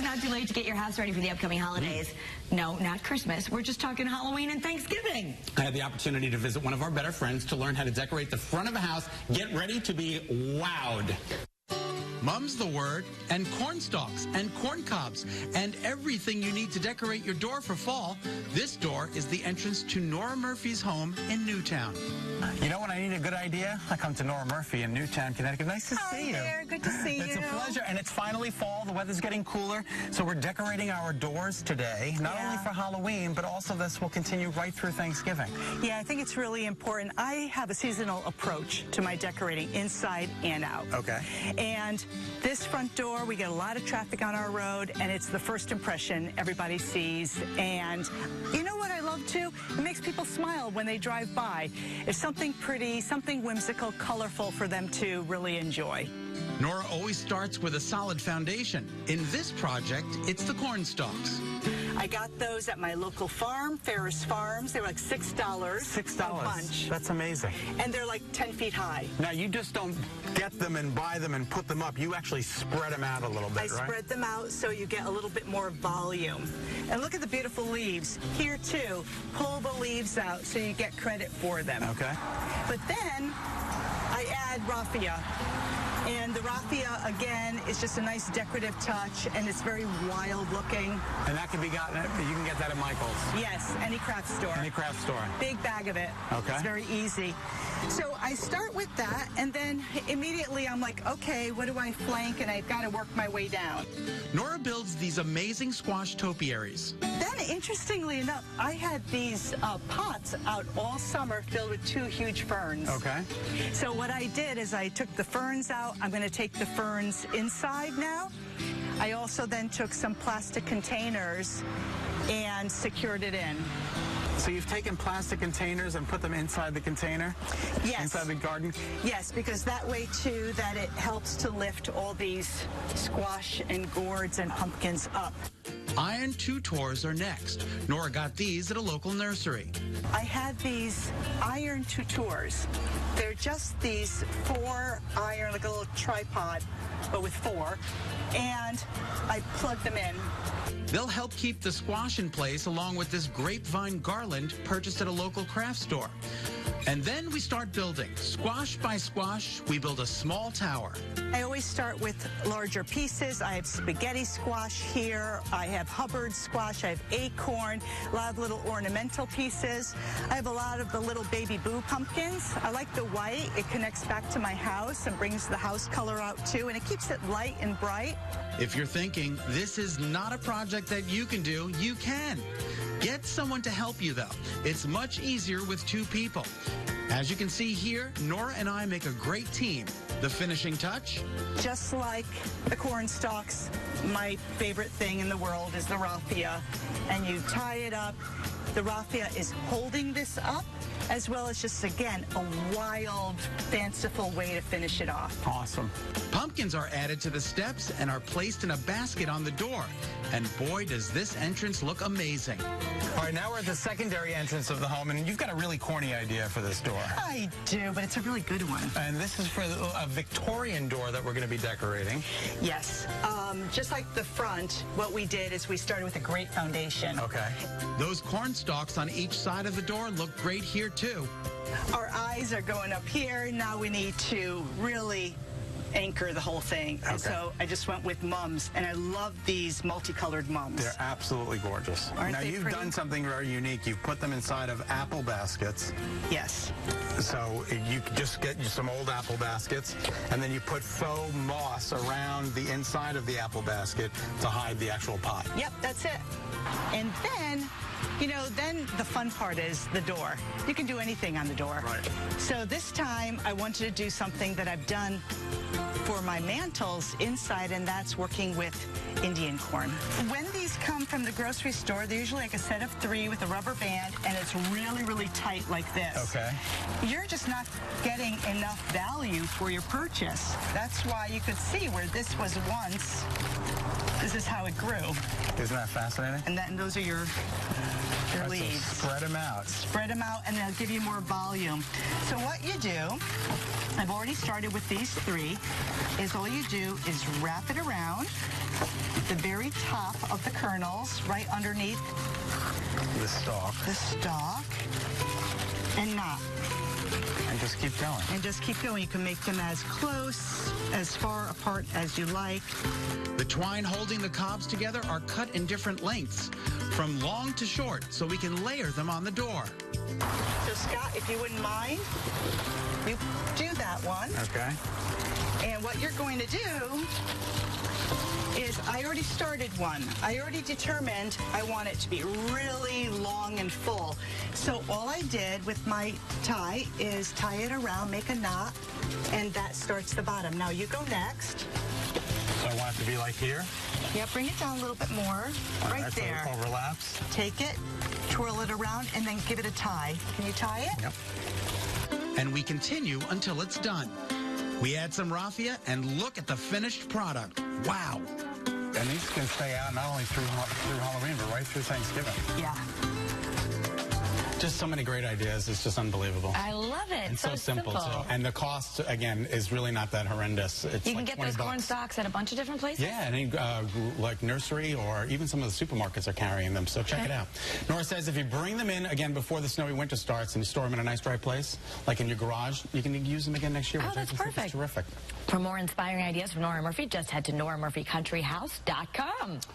not too late to get your house ready for the upcoming holidays. No, not Christmas. We're just talking Halloween and Thanksgiving. I had the opportunity to visit one of our better friends to learn how to decorate the front of a house. Get ready to be wowed. Mum's the word, and corn stalks, and corn cobs, and everything you need to decorate your door for fall. This door is the entrance to Nora Murphy's home in Newtown. You know when I need a good idea? I come to Nora Murphy in Newtown, Connecticut. Nice to see you. Hi there, good to see you. It's a pleasure, and it's finally fall. The weather's getting cooler, so we're decorating our doors today, not only for Halloween, but also this will continue right through Thanksgiving. Yeah, I think it's really important. I have a seasonal approach to my decorating, inside and out. Okay. And this front door, we get a lot of traffic on our road, and it's the first impression everybody sees. And you know what I love too? It makes people smile when they drive by. It's something pretty, something whimsical, colorful for them to really enjoy. Nora always starts with a solid foundation. In this project, it's the corn stalks. I got those at my local farm, Ferris Farms. They were like $6. $6. A bunch. That's amazing. And they're like 10 feet high. Now, you just don't get them and buy them and put them up. You actually spread them out a little bit, I spread them out so you get a little bit more volume. And look at the beautiful leaves. Here, too, pull the leaves out so you get credit for them. Okay. But then I add raffia. And the raffia, again, is just a nice decorative touch, and it's very wild looking. And that can be gotten, you can get that at Michael's. Yes, any craft store. Any craft store. Big bag of it. Okay. It's very easy. So I start with that, and then immediately I'm like, okay, what do I flank? And I've got to work my way down. Nora builds these amazing squash topiaries. Then, interestingly enough, I had these pots out all summer filled with 2 huge ferns. Okay. So what I did is I took the ferns out. I'm going to take the ferns inside now. I also then took some plastic containers and secured it in. So you've taken plastic containers and put them inside the container? Yes. Inside the garden? Yes, because that way, too, that it helps to lift all these squash and gourds and pumpkins up. Iron tutors are next. Nora got these at a local nursery. I had these iron tutors. They're just these 4 iron, like a little tripod, but with 4. And I plug them in. They'll help keep the squash in place along with this grapevine garland purchased at a local craft store. And then we start building. Squash by squash, we build a small tower. I always start with larger pieces. I have spaghetti squash here. I have Hubbard squash. I have acorn, a lot of little ornamental pieces. I have a lot of the little baby boo pumpkins. I like the white. It connects back to my house and brings the house color out too, and it keeps it light and bright. If you're thinking this is not a project that you can do, you can. Get someone to help you, though. It's much easier with 2 people. As you can see here, Nora and I make a great team. The finishing touch? Just like the corn stalks, my favorite thing in the world is the raffia. And you tie it up. The raffia is holding this up, as well as just, again, a wild, fanciful way to finish it off. Awesome. Pumpkins are added to the steps and are placed in a basket on the door. And boy, does this entrance look amazing. All right, now we're at the secondary entrance of the home, and you've got a really corny idea for this door. I do, but it's a really good one. And this is for a Victorian door that we're going to be decorating. Yes. Just like the front, what we did is we started with a great foundation. Okay. Those corn stalks on each side of the door look great here, too. Our eyes are going up here. Now we need to really anchor the whole thing. Okay. And so I just went with mums, and I love these multicolored mums. They're absolutely gorgeous. Aren't now, they you've pretty? done something very unique. You've put them inside of apple baskets. Yes. So you just get some old apple baskets, and then you put faux moss around the inside of the apple basket to hide the actual pot. Yep, that's it. And then, you know, then the fun part is the door. You can do anything on the door. Right. So this time I wanted to do something that I've done for my mantles inside, and that's working with Indian corn. When these come from the grocery store, they're usually like a set of 3 with a rubber band, and it's really, really tight like this. Okay. You're just not getting enough value for your purchase. That's why you could see where this was once. This is how it grew. Isn't that fascinating? And then those are your leaves. So spread them out. Spread them out, and they'll give you more volume. So what you do, I've already started with these 3, is all you do is wrap it around. the very top of the kernels, right underneath The stalk. the stalk, and knot. And just keep going. And just keep going. You can make them as close, as far apart as you like. The twine holding the cobs together are cut in different lengths, from long to short, so we can layer them on the door. So Scott, if you wouldn't mind, you do that one. Okay. And what you're going to do is, I already started one. I already determined I want it to be really long and full. So all I did with my tie is tie it around, make a knot, and that starts the bottom. Now you go next. So I want it to be like here. Yeah, bring it down a little bit more. Right Alright, so there. it overlaps. Take it, twirl it around, and then give it a tie. Can you tie it? Yep. And we continue until it's done. We add some raffia and look at the finished product. Wow. And these can stay out not only through Halloween, but right through Thanksgiving. Yeah. Just so many great ideas. It's just unbelievable. I love it. And so simple, too. And the cost, again, is really not that horrendous. It's You can like get 20 those corn bucks. stalks at a bunch of different places? Yeah, and any, like nursery or even some of the supermarkets are carrying them, so check it out. Nora says if you bring them in, again, before the snowy winter starts and you store them in a nice dry place, like in your garage, you can use them again next year, Oh, which I that's just think is perfect. terrific. For more inspiring ideas from Nora Murphy, just head to NoraMurphyCountryHouse.com.